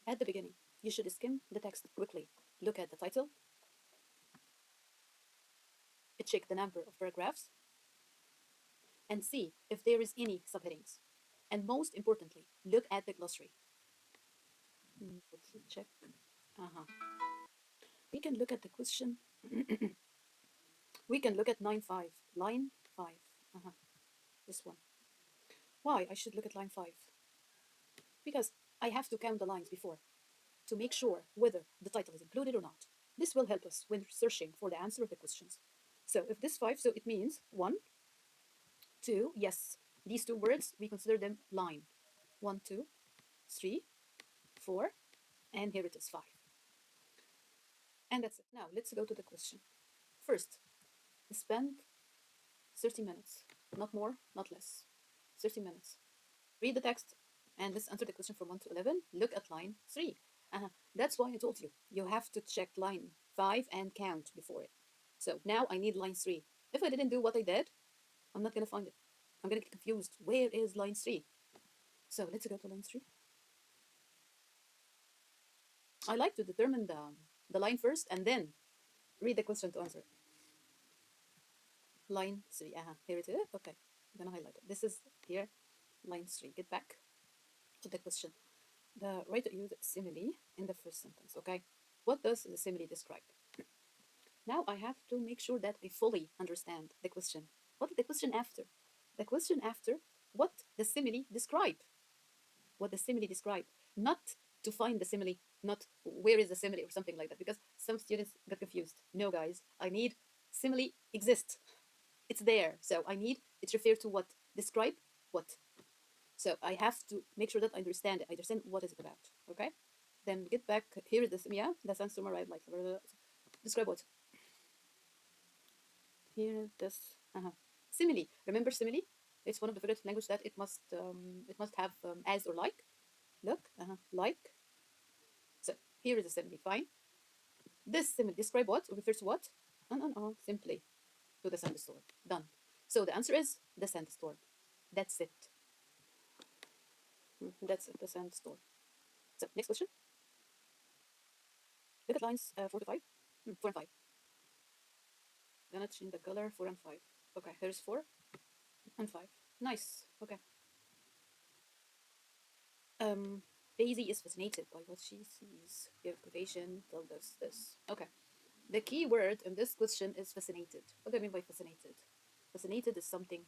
At the beginning, you should skim the text quickly. Look at the title, check the number of paragraphs, and see if there is any subheadings. And most importantly, look at the glossary. Let's check. Uh-huh. We can look at the question. We can look at line 5. Line 5. Uh-huh. This one. Why I should look at line 5? Because I have to count the lines before to make sure whether the title is included or not. This will help us when searching for the answer of the questions. So if this 5, so it means 1, 2, yes. These two words, we consider them line. 1, 2, 3, 4, and here it is 5. And that's it. Now let's go to the question. First, spend 30 minutes, not more, not less. 30 minutes. Read the text and let's answer the question from 1 to 11. Look at line 3. That's why I told you, you have to check line 5 and count before it. So now I need line 3. If I didn't do what I did, I'm not going to find it. I'm going to get confused. Where is line 3? So let's go to line 3. I like to determine the line first and then read the question to answer it. Line 3. Here it is. Okay, I'm going to highlight it. This is here, line 3. Get back to the question. The writer used simile in the first sentence, okay? What does the simile describe? Now I have to make sure that I fully understand the question. What is the question after? The question after, what the simile describe? What the simile describe? Not to find the simile, not where is the simile or something like that, because some students get confused. No, guys, I need simile exists. It's there. So I need it refer to what? Describe what? So I have to make sure that I understand it. I understand what is it about. Okay? Then get back here. This the sense summarize like describe what? Here this simile. Remember simile? It's one of the figurative language that it must have as or like. Look like. So here is a simile. Fine. This simile describe what or refers to what? Simply to the sandstorm. Done. So the answer is the sandstorm. That's it. That's it. The sandstorm. So next question. Look at lines 4 to 5. 4 and 5. Gonna change the color 4 and 5. Okay, here's 4 and 5. Nice. Okay. Daisy is fascinated by what she sees. Give quotation, tell us this. Okay. The key word in this question is fascinated. What do I mean by fascinated? Fascinated is something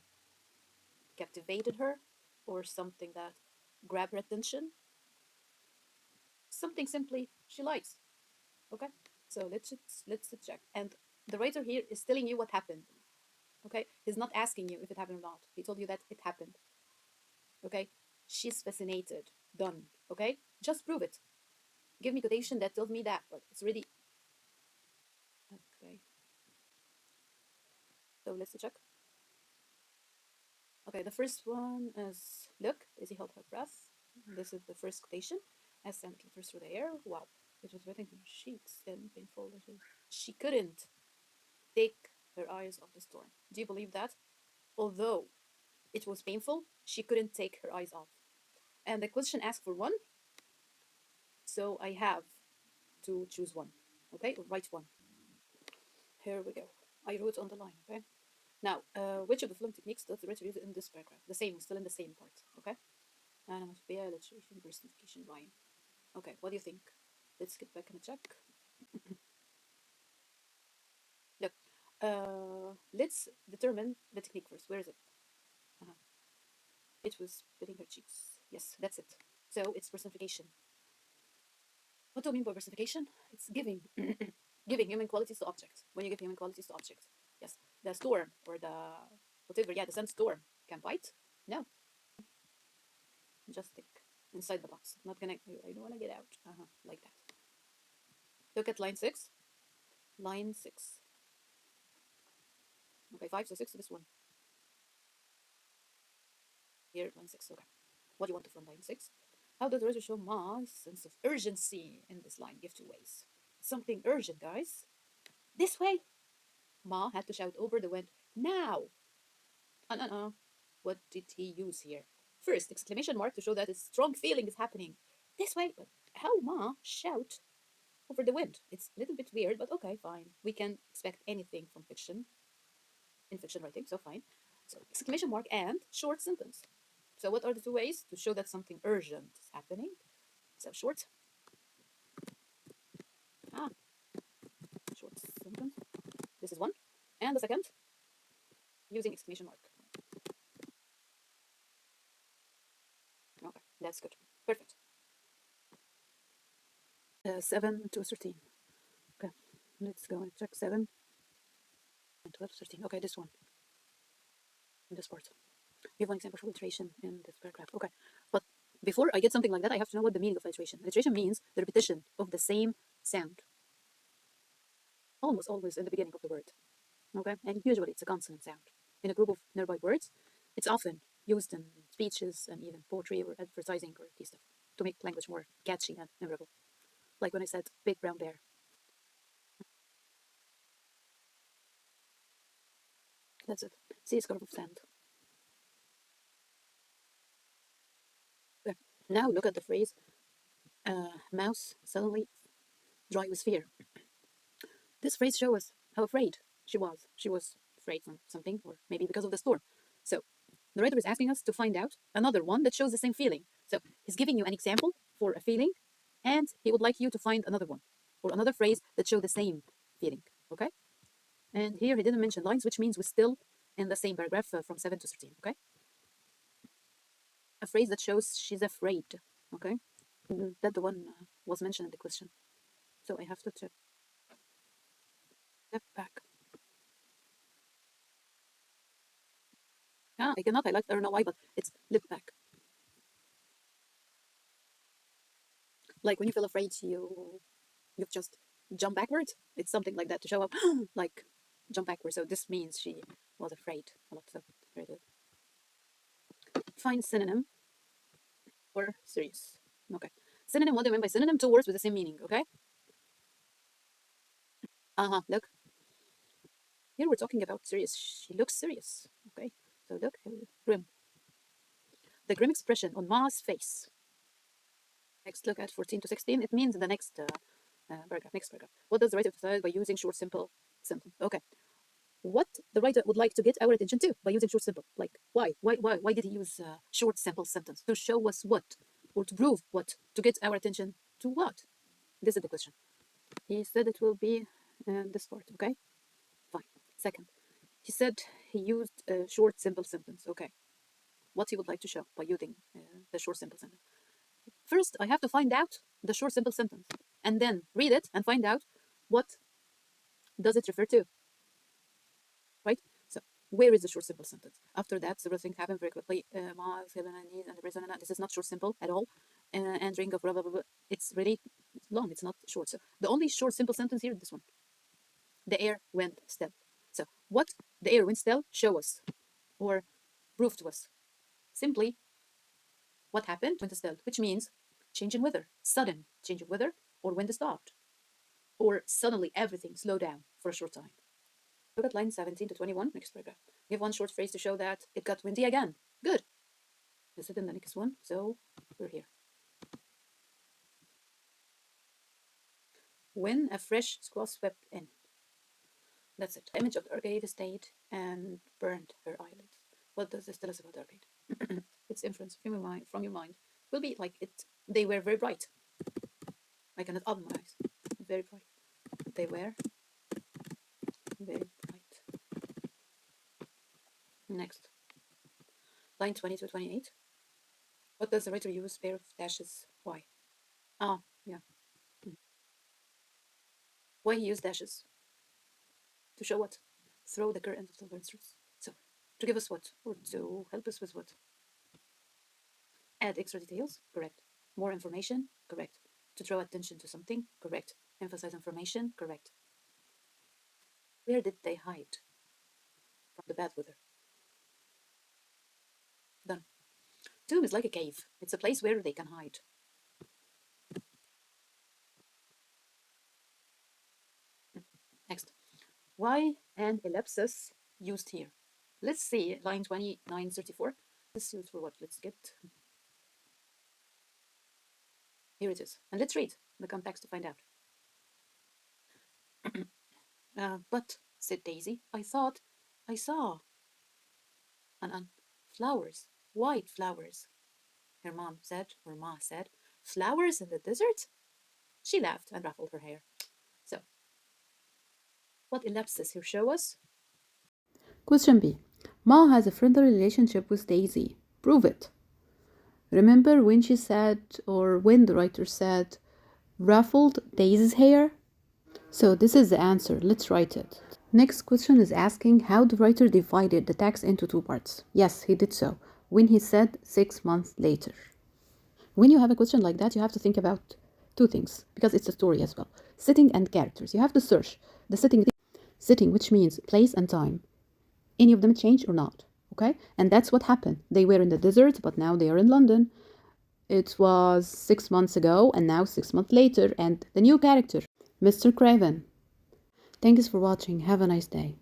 captivated her or something that grabbed her attention. Something simply she likes. Okay? So let's check. And the writer here is telling you what happened. Okay? He's not asking you if it happened or not. He told you that it happened. Okay? She's fascinated. Done. Okay? Just prove it. Give me quotation that tells me that, but it's really okay. So let's check. Okay, the first one is look, Daisy held her breath. This is the first quotation. As Sam filters through the air. Wow. It was wetting her cheeks and painful. She couldn't take her eyes off the storm. Do you believe that? Although it was painful, she couldn't take her eyes off. And the question asked for one, so I have to choose one. Okay, or write one. Here we go. I wrote on the line, okay? Now, which of the following techniques does the writer use in this paragraph? The same, still in the same part, okay? Onomatopoeia, alliteration, personification, rhyme. Okay, what do you think? Let's get back and check. Look, let's determine the technique first. Where is it? It was wetting her cheeks. Yes, that's it. So it's personification. What do I mean by personification? It's giving giving human qualities to objects. When you give human qualities to objects. Yes. The storm or the whatever, the sandstorm can bite? No. Just stick inside the box. I'm not gonna I don't wanna get out. Like that. Look at line 6. Line 6. Okay, 5 to 6 to this one. Here, line 6. Okay. What do you want from line 6? How does the writer show my sense of urgency in this line? Give two ways. Something urgent, guys. This way. Ma had to shout over the wind, now! What did he use here? First, exclamation mark to show that a strong feeling is happening. This way. How Ma shout over the wind. It's a little bit weird, but okay, fine. We can expect anything from fiction in fiction writing, so fine. So exclamation mark and short sentence. So what are the two ways to show that something urgent is happening? So short, ah, short sentence. This is one. And the second, using exclamation mark. Okay, that's good. Perfect. 7 to 13. Okay, let's go and check 7 and 12 to 13. Okay, this one, in this part. Give one example for alliteration in this paragraph. Okay, but before I get something like that, I have to know what the meaning of alliteration. Alliteration means the repetition of the same sound, almost always in the beginning of the word. Okay, and usually it's a consonant sound. In a group of nearby words, it's often used in speeches and even poetry or advertising or this stuff to make language more catchy and memorable. Like when I said big brown bear. That's it. See a scarf of sand. Okay. Now look at the phrase mouse suddenly dry with fear. This phrase shows us how afraid she was. She was afraid from something, or maybe because of the storm. So the writer is asking us to find out another one that shows the same feeling. So he's giving you an example for a feeling, and he would like you to find another one or another phrase that show the same feeling. Okay? And here he didn't mention lines, which means we're still in the same paragraph from 7 to 13. Okay? A phrase that shows she's afraid. Okay? That the one was mentioned in the question. So I have to check. Step back. Ah, I cannot highlight. I don't know why, but it's look back. Like when you feel afraid, you just jump backwards. It's something like that to show up, like jump backwards. So this means she was afraid a lot. So very good. Find synonym for serious. Okay. Synonym. What do I mean by synonym? Two words with the same meaning. Okay. Look. Here we're talking about serious. She looks serious. Okay. So look, grim. The grim expression on Ma's face. Next, look at 14 to 16. It means the next paragraph. Next paragraph. What does the writer decide by using short, simple sentence? Okay. What the writer would like to get our attention to by using short, simple. Like, why did he use short, simple sentence? To show us what? Or to prove what? To get our attention to what? This is the question. He said it will be this part. Okay. Fine. Second, he said he used a short, simple sentence. Okay. What he would like to show by using the short, simple sentence. First, I have to find out the short, simple sentence and then read it and find out what does it refer to, right? So where is the short, simple sentence? After that, several things happen very quickly. This is not short, simple at all. And ring of blah, blah, blah, blah. It's really long. It's not short. So the only short, simple sentence here is this one. The air went still. So what the air went still show us or prove to us? Simply what happened went still, which means change in weather, sudden change of weather, or wind stopped, or suddenly everything slowed down for a short time. Look at line 17 to 21, next paragraph. Give one short phrase to show that it got windy again. Good. Is it in the next one? So we're here. When a fresh squall swept in. That's it. The image of the Arcade stayed and burned her eyelids. What does this tell us about the Arcade? Its influence from your mind will be like it. They were very bright. I cannot open my eyes. Very bright. They were very bright. Next, line 20 to 28. What does the writer use pair of dashes? Why? Ah, yeah. Why he used dashes? To show what? Throw the current of the word's truth. So, to give us what? Or to help us with what? Add extra details? Correct. More information? Correct. To draw attention to something? Correct. Emphasize information? Correct. Where did they hide from the bad weather? Done. Tomb is like a cave. It's a place where they can hide. Next. Why an ellipsis used here? Let's see line 2934. This is used for what? Let's get Here it is. And let's read the context to find out. But, said Daisy, I thought I saw flowers, white flowers. Her mom said, or Ma said, flowers in the desert? She laughed and ruffled her hair. So, what ellipsis here show us? Question B. Ma has a friendly relationship with Daisy. Prove it. Remember when she said, or when the writer said, ruffled Daisy's hair? So this is the answer. Let's write it. Next question is asking how the writer divided the text into two parts. Yes, he did so when he said 6 months later. When you have a question like that, you have to think about two things because it's a story as well. Setting and characters. You have to search the setting, which means place and time. Any of them change or not, okay? And that's what happened. They were in the desert, but now they are in London. It was 6 months ago and now 6 months later, and the new character, Mr. Craven. Thanks for watching. Have a nice day.